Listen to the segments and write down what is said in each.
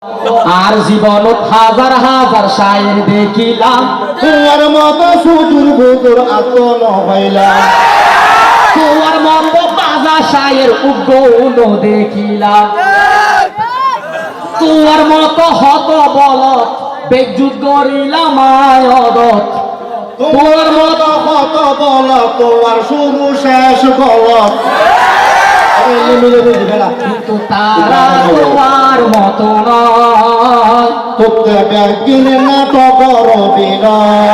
আর জীবনত হাজার হাজার শায়ের দেখিলাম, তোমার মতো সুদূর বুদুর আত্ম হইলাম, তোমার মতো বাজা শায়ের উগ্র দেখিলাম, তোমার মতো হত বলত বেজুত করিলাম আয়দত, তোমার মতো কত বল তোমার শুরু শেষ বলত, কিন্তু তারা তোমার মতো নয়। প্রত্যেকের কিনে নাটক অভিনয়,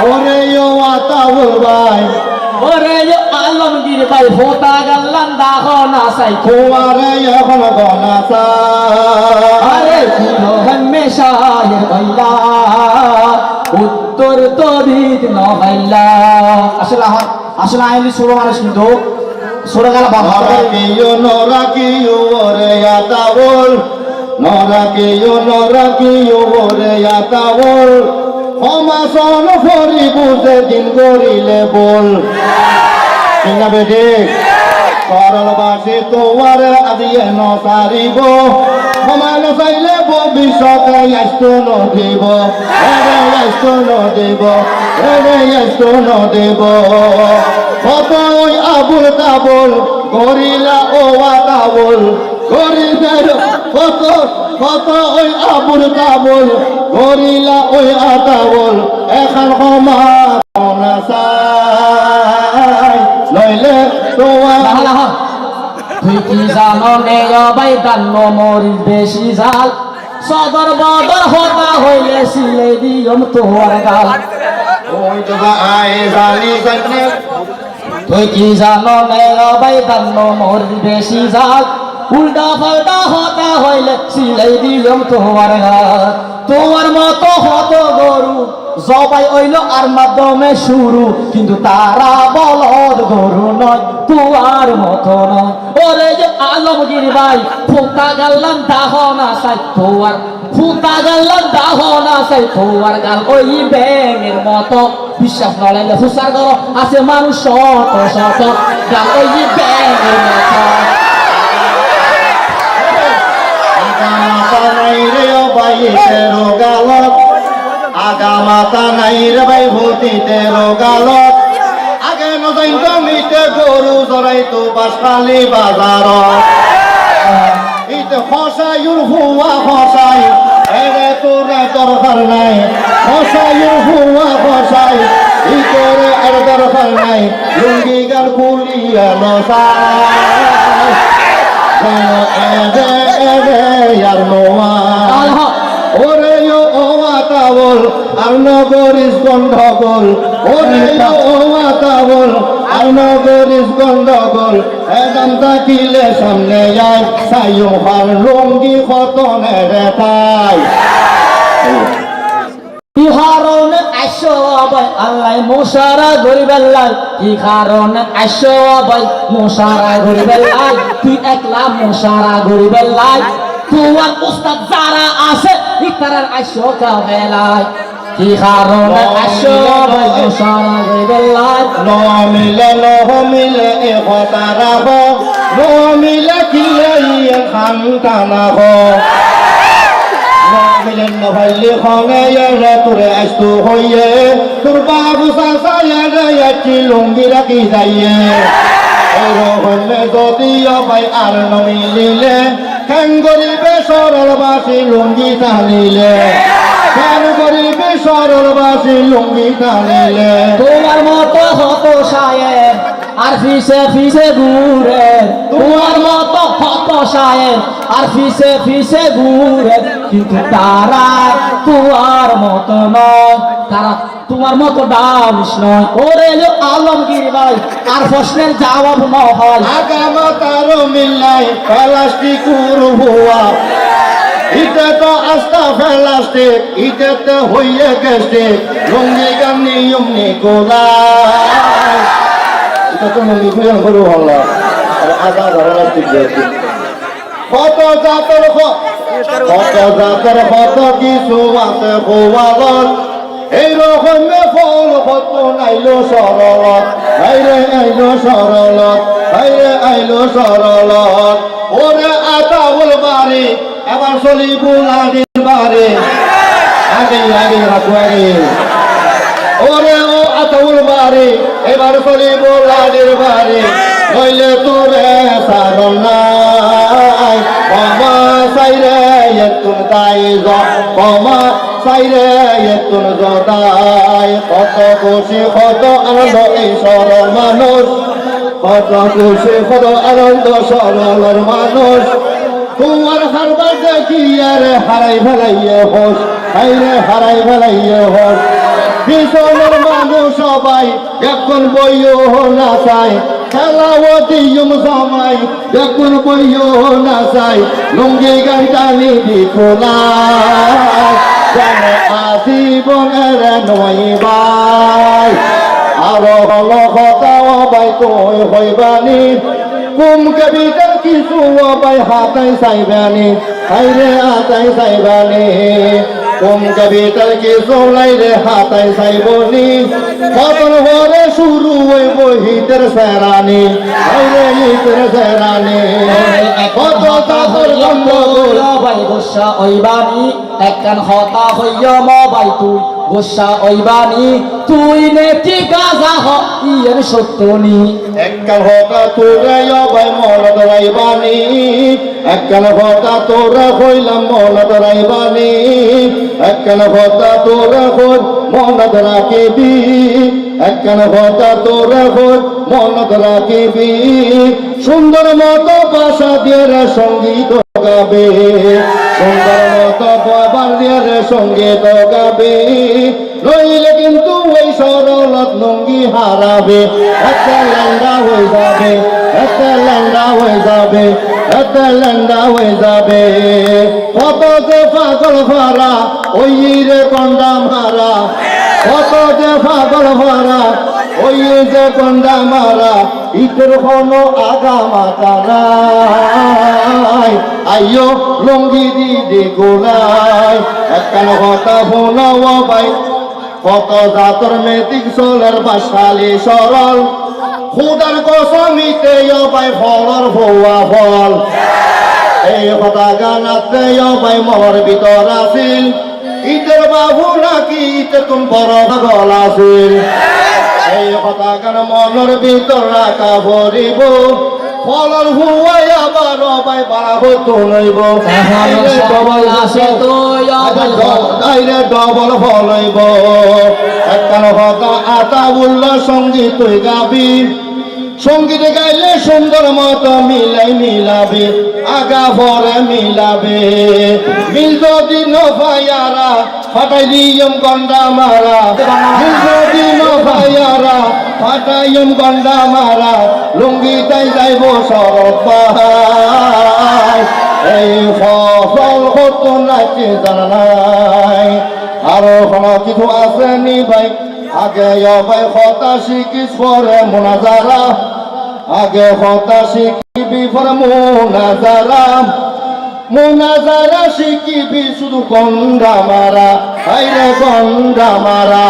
ওরে ও আতাউল ভাই, ওরে আলমগীর ভাই ফোতা গাল্লান দাহ না চাই, তোমারে এখন গনা আরে ছিল হামেশায় হইলা উত্তর তো দিত নহইলা। আসলে আইলি ছোট মানুষ কিন্তু ছোট গেল নরাকিও নরাকিও ওরে আতাউল, নরাকিও নরাকিও ওরে আতাউল, সমাসন ফরি বুঝে দিন করিলে বল, ঠিক না বেটি? সরলবাসী তোমার আজিয়ে নসারিব, সময় নচাইলে ভবিষ্যতে আসতো নদিব, আসতো নদিব, আসতো নদিব। কত ওই আবুল তাবুল গরিলা ও আতাবুল, গরিবের কত কত ওই আবুল তাবুল গরিলা ওই আতাবুল, এখন ক্ষমা চাই নইলে তোমার। তুই কি জানো নে ভাই দান্ন মরিচ বেশি জাল, সদর বদর হতা হইলে সিলে দিয়ম তোর গাল। ওই তোরা আয় জানি জানি, তুই কি জানো নে ভাই দান্ন মরিচ বেশি জাল, উল্টা পাল্টা হতা হইলে সিলে দিয়ম তোর গাল। তোমার মতো হত গরু জবাই হইল আর মাধ্যমে শুরু, কিন্তু তারা বলদ গরু নয়, তোমার মতো নয়। ওরে যে আলমগীর ভাই ফুটা গাল্লাম দাহ না চাই, তোমার ফুটা গাল্লাম দাহ না চাই, তোমার গাল ওই ব্যাঙের মতো। বিশ্বাস নড়াইলে ফুসার গর আছে মানুষ শত শত, গাল ওই ব্যাঙের মতো। আগামাতা নাই রে বাইতে রোগালত, আগামাতা নাই রে বাই ভূতিতে রোগালত, আগে নজাইন মিতে গরু জরাইতো বাসখালি বাজারত, ইতে খসাইর হুয়া খসাই এরে তোরে দরকার নাই, খসাইর হুয়া খসাই ইতরে এর দরকার নাই, লুঙ্গি গাল খুলিয়া নসাই যেন এরে এরে আর নোয়া। ওরে ও আতাউল আর নগরিস গন্ডগোল, ওরে ও আতাউল আর নগরিস গন্ডগোল, এদাম তাকিলে সামনে যায় সাইও হার লুঙ্গি খতনে রে তাই। কি কারণে আইসো ভাই আল্লাহ মোশারা গরিবেল্লাই, কি কারণে আইসো ভাই মোশারা গরিবেল্লাই, তুই একলা মোশারা গরিবেল্লাই, তোমার উস্তাদ যারা আছে ইতারার আইসো কাবেলাই। কি কারণে আইসো ভাই মোশারা গরিবেল্লাই, নমিলে নহমিলে এ কথা রাখ, নমিলে কিলে ইয়ে খান টানাব, নমিলে নভাইলে খঙে এরে তোরে আসতো হইয়ে, তোর বাবু চাচা এরে এটি লুঙ্গি রাখি যাইয়ে, হইলে যদিও ভাই আর নমিলিলে কেন গরিবে সরলবাসী লুঙ্গি টানিলে, কেন গরিবে সরলবাসী লুঙ্গি টানিলে। তোমার মতো হত শায়ের আর ফিসে ফিসে ঘুরে, তোমার মতো হত শায়ের আর ফিসে ফিসে ঘুরে, কিন্তু তারা তোমার মতো নয়, তারা তোমার মতো ডালিস নয়। ওরে আলমগীর ভাই আর প্রশ্নের জবাব নয়, আগামাতারও মিল্লাই প্লাস্টিক হুয়া, ইতে তো আস্তা প্লাস্টিক, ইতে তো হইয়ে গেছে লুঙ্গি গান নিয়ম নিকোলাই, এটা তো লুঙ্গি খুঁজে করু হল্লা আর আধা প্লাস্টিক দিয়েছে। কত জাতের কত জাতের কত কিছু আছে খোয়ালত, এইরকম ফল কত নাইলো সরলত, বাইরে আইলো সরলত, বাইরে আইলো সরলত। ওরে আতাউল বাড়ি বাড়ি এবার সলিপুর আদির বাড়ি আগে আগে হাঁটু আগে ওরে ও আতাউল বাড়ি এবার সলিপুর আদির বাড়ি নইলে তোরে সারণ নাই ক্ষমা চাইরে এতুন তাই ক্ষমা চাইরে এতুন জদাই কত খুশি কত আনন্দ এই সরল মানুষ কত খুশি কত আনন্দ সরলের মানুষ তোমার হারবার দেখি আর হারাই ফেলাইয়ে হোস হাইরে হারাই ফেলাইয়ে হোস ভীষণের মানুষ সবাই এখন বইও না চাই খেলাও দিয়ম সময় এখন বইও না চাই লুঙ্গি গানটা নিবি খোলাই জানে আজীবনের নয় ভাই আরো হলো কথাও বাই তুই হইবানি কুম কবিতার কিছু বাই হাতাই চাইবানি হাইরে হাতাই চাইবানি কুম কবিতার কিছু লাইরে হাতাই চাইবনি কতন হরে শুরু হইব হিতের সেরানি হাইরে হিতের সেরানি কত তাদের গন্ডগোল বাই গোসা ওইবানি একখান হতা হইয়া মবাই তুই গোসা ওইবানি তুই নেতি গাজা হ ইয়ের সত্যনি একখান হতা তোরা বাই মল ধরাইবানি একখান হতা তোরা হইলাম মল ধরাইবানি একখান হতা তোরা হই মনত রাখিবি একখান হতা তোরা হই মনত রাখিবি সুন্দর মতো ভাষা দিয়ে সঙ্গীত গাবে সুন্দর মতো বাবার দিয়ে সঙ্গীত গাবে নইলে কিন্তু ওই সরলত লঙ্গি হারাবে একটা ল্যাংড়া হয়ে যাবে একটা ল্যাংড়া হয়ে যাবে একটা ল্যাংড়া হয়ে যাবে কত যে পাগল ভরা ওই রে কন্ডা মারা কত যে পাগল ভরা ওই যে কন্ডা মারা ইটের কোনো আগা মাথা নাই আইয়ো লঙ্গি দিদি গোলাই একখান কথা শোনাও ভাই কত জাতর মেদিক চলের বাসালি সরল খুদার কসমিতে ভাই ফলর ভৌয়া ফল এই কথা গানাতে ভাই মর ভিতর আছিল ইটের বাবু নাকি ইতে তুম বড় গল আছিল এই কথা গান মনের ভিতর রাখা ভরিব ফলর হুয়াই আবার ভাই বাড়া হতো নইব ডবল আসে তুই ডাইরে ডবল ফলইব একখান কথা আতা উল্ল সঙ্গীত তুই গাবি সঙ্গীত গাইলে সুন্দর মতো মিলাই মিলাবে আগা ভরে মিলাবে মিল যদি নফায়ারা ফাটাই দিয়ম গন্ডা মারা মিল যদি নফায়ারা ফাটাইম গন্ডা মারা লুঙ্গি তাই যাইব শরৎ পাহাই এই ফসল হতো নাকি জানা নাই আরো কোনো কিছু আছে নি ভাই আগে ভাই কথা শিখিস পরে মোনাজারা আগে কথা শিখিবি পরে মোনাজারা মোনাজারা শিখিবি শুধু গন্ডা মারা হাইরে গন্ডা মারা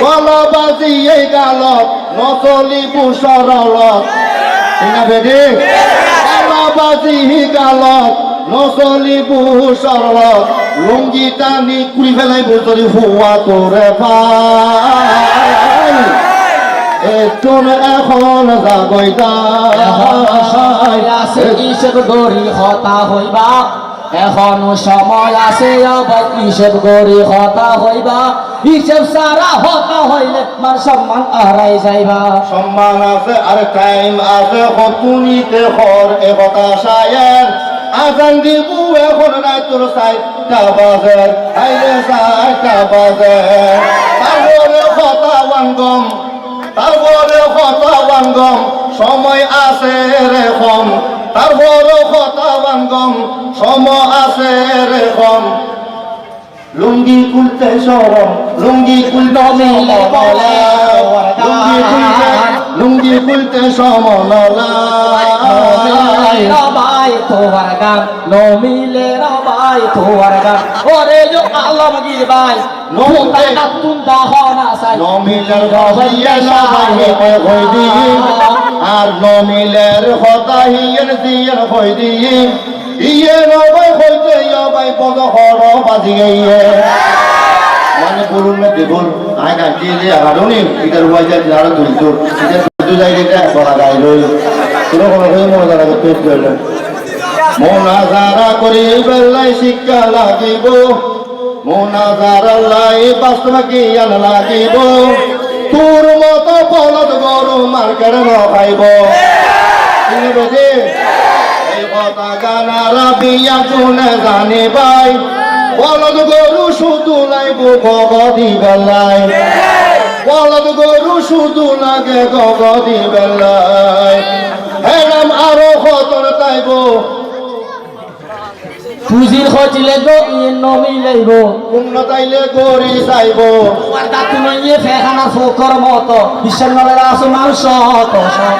গলবাজি এই গালত নচলিবু সরলত ঠিক বেদি গলবাজি গালত নচলিবু সরলত লুঙ্গি টানি কুড়ি ফেলাই বলি হুয়া তোরে ভাই এতন এখন যাগইতা ইসব গরি হতা হইবা এখনো সময় আছে ইসব গরি হতা হইবা হিসেব সারা হতা হইলে মান সম্মান হারাই যাইবা সম্মান আছে আর টাইম আছে হতুনিতে হর এ কথা শায়ের আজান দিবু এখন রাতুর সাইটা বাজার আইরে সাইটা বাজার তারপরে কথা ওয়ানগম তারপরে কথা ওয়ানগম সময় আছে রে কম তারপরে কথা ওয়ানগম সময় আছে রে কম লুঙ্গি খুলতে সরম লুঙ্গি খুলতে লুঙ্গি খুলতে সমনলা রবাই তোর গান নমিলে রবাই তোর গান ওরে যো আলমগীর ভাই নোতা কাতুন দহনা সাই নমিলের হইয়া সবাই হই দি আর নমিলের হতা হিয়ের দিয়ের হই দি ইয়ে রবাই হইতে ইয়বাই বড় হর বাজি গাইয়ে মানে বলুন না দেবল আয় না কি যে হারুনি ইটার ওয়াই যায় যারা তুলতো এটা তুলতো যাই এটা বড় গাই রই কোনো কোনো হয়ে মনে দাঁড়া করতে হইলো মোনাজারা করি বেলায় শিক্ষা লাগিব মোনাজারা লাই বাস্তব জ্ঞান লাগিব তোর মতো বলদ গরু মার্কেট নখাইব এই কথা গানারা বিয়া শুনে জানি ভাই বলদ গরু শুধু লাইব গগদি বেলায় বলদ গরু শুধু লাগে গগদি বেলায় হেরাম আরো খতর তাইব পুজির খচিলে গো ইয়ে নমিলাইব উন্নতাইলে গরি চাইব তোমার দাঁতু নইয়ে ফেখানা ফোকর মতো বিশ্বের নলের আসো মানুষ শত শত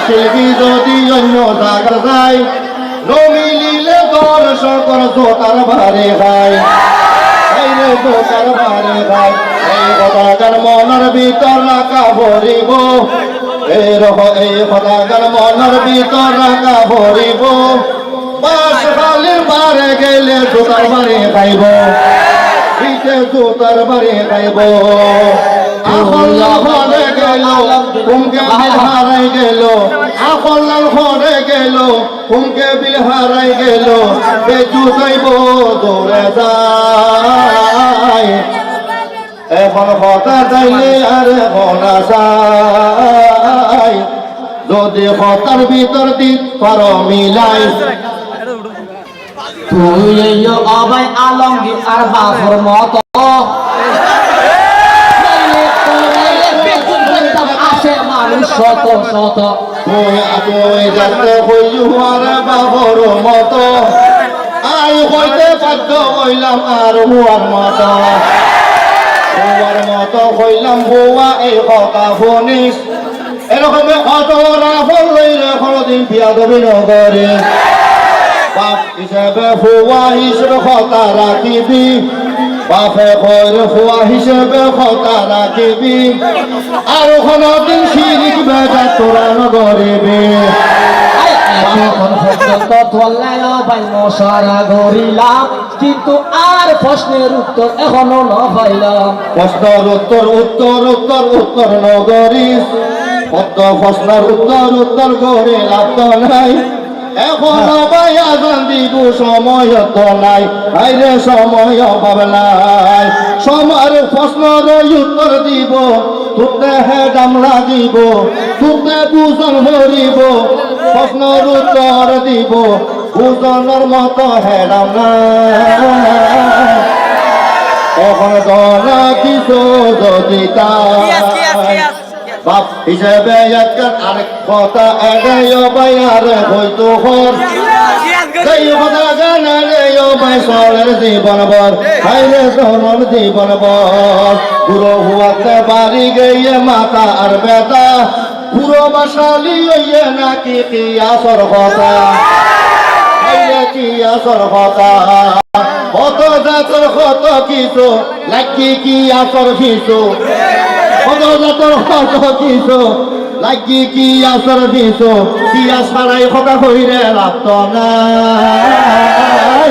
শিল্পী যদি অন্য জায়গা যায় নমিলিলে দর্শকর জোতার ভারে খায় জোতার ভারে খায় এই কথাকার মনের ভিতর রাখা ভরিব এই কথাকার মনের ভিতর রাখা ভরিব বাস খালির বারে গেলে জোতার বারে খাইব পিঠে জোতার বারে খাইব আখল্লা ঘরে গেল কুমকে বিল হারাই গেল আখল্লা ঘরে গেল কুমকে বিল হারাই গেল বেচু যাইব দৌড়ে যায় এখন হতা যাইলে আর বনা যায় যদি হতার ভিতর দিন পার মিলাই তুই অবাই আলমগীর আর বাফর মতো আসে মানুষ শত শত তুই যাতে হইয়ার বাবর মতো আই হইতে বাধ্য হইলাম আর হুয়ার মতো হুয়ার মতো হইলাম হুয়া এই কথা শুনিস এরকমে অত রাফল লইলে কোনদিন বিয়া দেবি নগরে বাপ হিসেবে হুয়া হিসেবে কথা রাখিবি বাপে কইর হুয়া হিসেবে কথা রাখিবি আর কোনদিন শিরিক বেটা তোরা নগরিবি এখন পর্যন্ত ধরলাই অবাই মশারা গরিলাম কিন্তু আর প্রশ্নের উত্তর এখনো ন পাইলাম প্রশ্নের উত্তর উত্তর উত্তর উত্তর নগরিস কত প্রশ্নের উত্তর উত্তর করে লাভ তো নাই এখন ভাই আজান দিব সময় তো নাই আইরে সময় অভাব নাই সময়ের প্রশ্নের উত্তর দিব তুতে হেডাম লাগিব তুতে বুঝন ভরিব প্রশ্নের উত্তর দিব বুঝনের মতো হেডাম নাই এখন গলা কিছু যদি বাপ হিসেবে আরেক কথা এগাইও ভাই আর হয়তো হর কথা গানা রেও ভাই সলের জীবন বর হাইরে সরল জীবন বর পুরো হুয়াতে বাড়ি গিয়ে মাথা আর বেতা পুরো বাসালি হইয়ে নাকি কি আসর কথা হাইরে কি আসর কথা কত জাতর কত কিছু লাগি কি আসর কিছু কত জাতর কত কিছু লাগি কি আসর কিছু কি আসারাই কথা কইরে লাভ নাই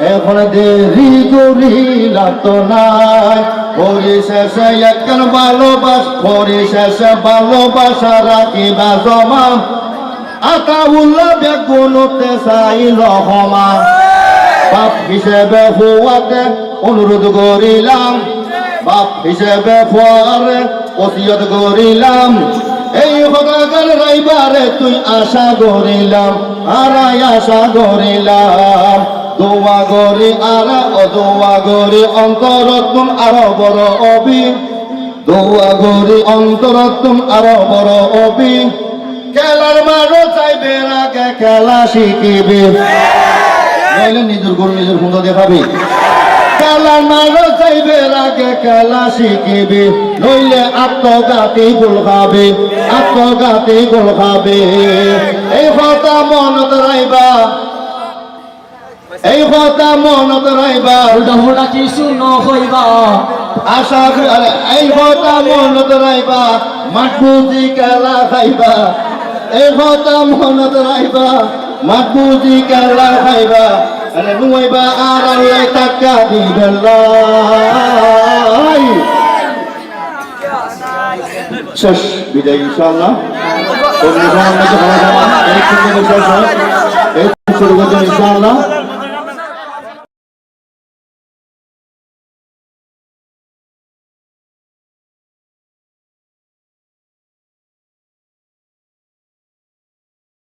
এখন দেরি করি লাভ নাই পরিশেষে একখান ভালোবাস পরিশেষে ভালোবাসা রাখিবা জমা আতাউল্লাহ বেগুনতে চাইল ক্ষমা বাপ হিসেবে ফুয়াতে অনুরোধ করিলাম বাপ হিসেবে ফুয়ারে ওসিয়ত করিলাম এই হকার রাইবারে তুই আশা করিলাম আরাই আশা করিলাম দোয়া করি আর দোয়া করি অন্তরতুন আরো বড় অবি দোয়া করি অন্তরতুন আরো বড় অবি খেলার মারো চাইবে আগে খেলা শিখিবি নইলে নিজের গরু নিজের সুন্দর দেখাবি খেলার মারো চাইবে আগে খেলা শিখিবি নইলে আত্মঘাতী গোল খাবে আত্মঘাতী গোল খাবে এই কথা মনত রাইবা এই কথা মনত রাইবা উল্টা কিছু নহইবা আশা এই কথা মনত রাইবা মাঠ বুঝি খেলা খাইবা এই কথা মনত রাখবা মাত বুঝি কেলা খাইবা আরে নুয়াইবা আর আল্লাহ টাকা দিবেন শেষ বিদায় ইনশাআল্লাহ শুরু করছেন ইনশাআল্লাহ